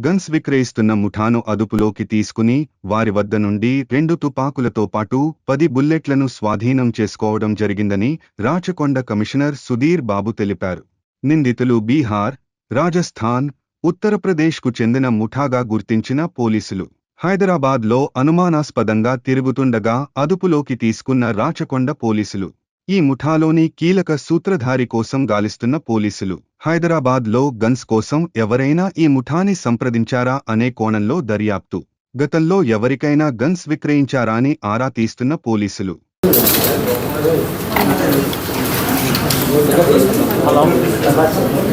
Guns విక్రయిస్తున్న ముఠాను అదుపులోకి తీసుకుని వారి వద్ద నుండి 2 తుపాకులతో పాటు 10 బుల్లెట్లను స్వాధీనం చేసుకోవడం జరిగిందని రాచకొండ కమిషనర్ సుధీర్ బాబు తెలిపారు. నిందితులు బీహార్, రాజస్థాన్, ఉత్తరప్రదేశ్కు చెందిన ముఠాగా గుర్తించిన పోలీసులు హైదరాబాద్లో అనుమానాస్పదంగా తిరుగుతుండగా అదుపులోకి తీసుకున్న రాచకొండ పోలీసులు. ఈ ముఠాలోని కీలక సూత్రధారి కోసం గాలిస్తున్న పోలీసులు హైదరాబాద్లో గన్స్ కోసం ఎవరైనా ఈ ముఠాని సంప్రదించారా అనే కోణంలో దర్యాప్తు. గతంలో ఎవరికైనా గన్స్ విక్రయించారా అని ఆరా తీస్తున్న పోలీసులు.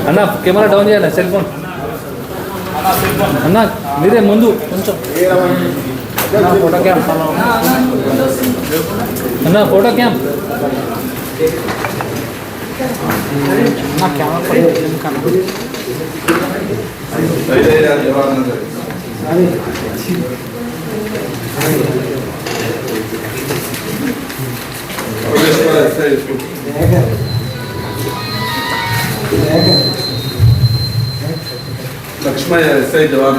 అన్నా కెమెరా డౌన్ చేయాలి, సెల్ ఫోన్ అన్నా మీరే ముందు కొంచెం ఫోటో క్యామ్ అన్నా ఫోటో క్యామ్ నా కెమెరా लक्ष्मण एसआई जवान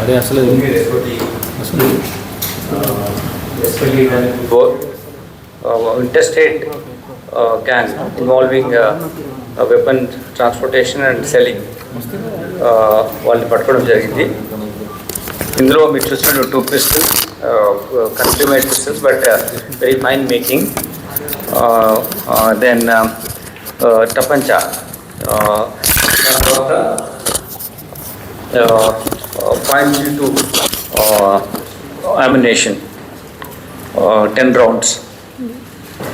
अरे असल interstate gang involving weapon transportation and selling వాళ్ళని పట్టుకోవడం జరిగింది. ఇందులో మీరు చూసినట్టు 2 pistols, country made pistols, but very fine making. Then tapancha, .32 ammunition, 10 rounds,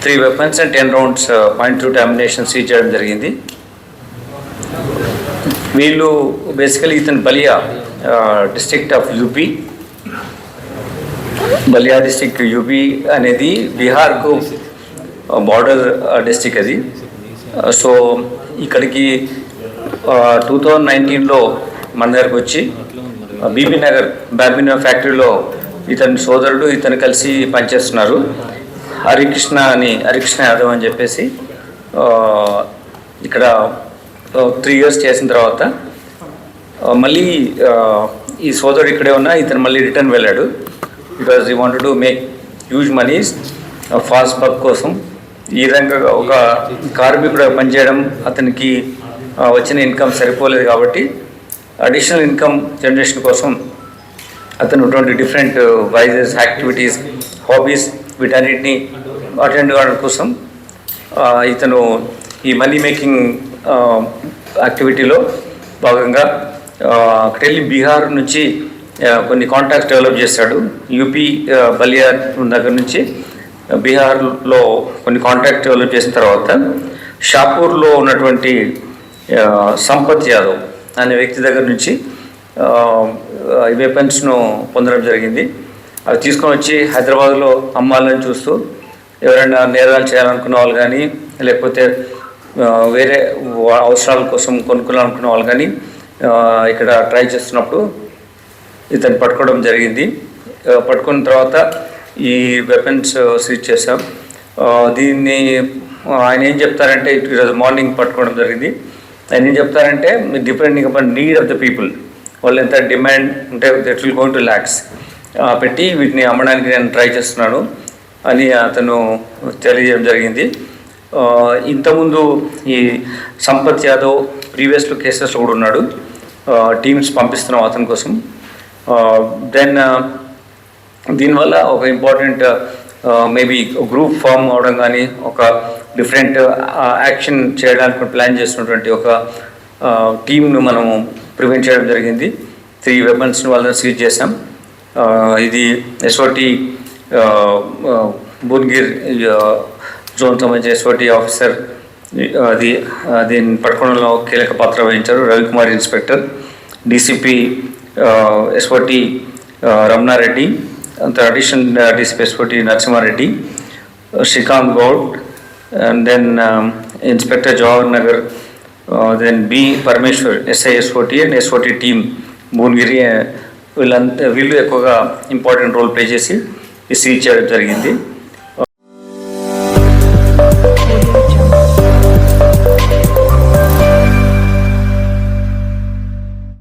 3 weapons and 10 rounds .22 ammunition seize చేయడం జరిగింది. వీళ్ళు బేసికలీ ఇతను Ballia district of UP, Ballia district UP అనేది బీహార్కు బార్డర్ డిస్ట్రిక్ట్ అది. సో ఇక్కడికి 2019లో మన దగ్గరకు వచ్చి బీబీ నగర్ బార్బినో ఫ్యాక్టరీలో ఇతని సోదరుడు ఇతను కలిసి పనిచేస్తున్నారు. హరికృష్ణ యాదవ్ అని చెప్పేసి ఇక్కడ 3 years చేసిన తర్వాత మళ్ళీ ఈ సోదరుడు ఇక్కడే ఉన్నా ఇతను మళ్ళీ రిటర్న్ వెళ్ళాడు. Because he wanted to make huge moneys fast buck కోసం. ఈ విధంగా ఒక కార్మికుడు పనిచేయడం అతనికి వచ్చిన ఇన్కమ్ సరిపోలేదు కాబట్టి అడిషనల్ ఇన్కమ్ జనరేషన్ కోసం అతను 20 డిఫరెంట్ వైజెస్ యాక్టివిటీస్, హాబీస్ వీటన్నిటిని అటెండ్ కావడం కోసం ఇతను ఈ మనీ మేకింగ్ యాక్టివిటీలో భాగంగా అక్కడికి వెళ్ళి బీహార్ నుంచి కొన్ని కాంటాక్ట్స్ డెవలప్ చేశాడు. యూపీ బలియా దగ్గర నుంచి బీహార్లో కొన్ని కాంటాక్ట్ డెవలప్ చేసిన తర్వాత షాపూర్లో ఉన్నటువంటి సంపత్ యాదవ్ అనే వ్యక్తి దగ్గర నుంచి ఈ వెపన్స్ను పొందడం జరిగింది. అవి తీసుకొని వచ్చి హైదరాబాద్లో అమ్మాలని చూస్తూ ఎవరైనా నేరాలు చేయాలనుకున్న వాళ్ళు కానీ లేకపోతే వేరే అవసరాల కోసం కొనుక్కోవాలనుకున్న వాళ్ళు కానీ ఇక్కడ ట్రై చేస్తున్నప్పుడు ఇతను పట్టుకోవడం జరిగింది. పట్టుకున్న తర్వాత ఈ వెపన్స్ సీజ్ చేసాం. దీన్ని ఆయన ఏం చెప్తారంటే ఈరోజు మార్నింగ్ పట్టుకోవడం జరిగింది. ఆయన ఏం చెప్తారంటే depending upon need of the people, వాళ్ళు ఎంత డిమాండ్ ఉంటే that will going to lakhs పెట్టి వీటిని అమ్మడానికి నేను ట్రై చేస్తున్నాను అని అతను తెలియజేయడం జరిగింది. ఇంతకుముందు ఈ సంపత్ యాదవ్ ప్రీవియస్లో కేసెస్లో కూడా ఉన్నాడు. టీమ్స్ పంపిస్తున్నాం అతని కోసం. దెన్ దీనివల్ల ఒక ఇంపార్టెంట్ మేబీ గ్రూప్ ఫామ్ అవడం కానీ ఒక డిఫరెంట్ యాక్షన్ చేయడానికి ప్లాన్ చేస్తున్నటువంటి ఒక టీమ్ను మనము ప్రివెంట్ చేయడం జరిగింది. 3 వెపన్స్ని వాళ్ళని సీజ్ చేసాం. ఇది ఎస్ఓటి భువనగిరి జోన్ సంబంధించిన ఎస్ఓటి ఆఫీసర్ దీన్ని పట్టుకోవడంలో కీలక పాత్ర వహించారు Ravi Kumar inspector, DCP SOT Ramana Reddy, అంత additional DCP SOT Narasimha Reddy, Shrikant Gaud, and then Inspector Jawahar Nagar, then B. Parmeshwar, SI SOT and SOT team, Bhuvnagiri, వీళ్ళు ఎక్కువగా ఇంపార్టెంట్ రోల్ ప్లే చేసి ఈ సీజ్ చేయడం జరిగింది.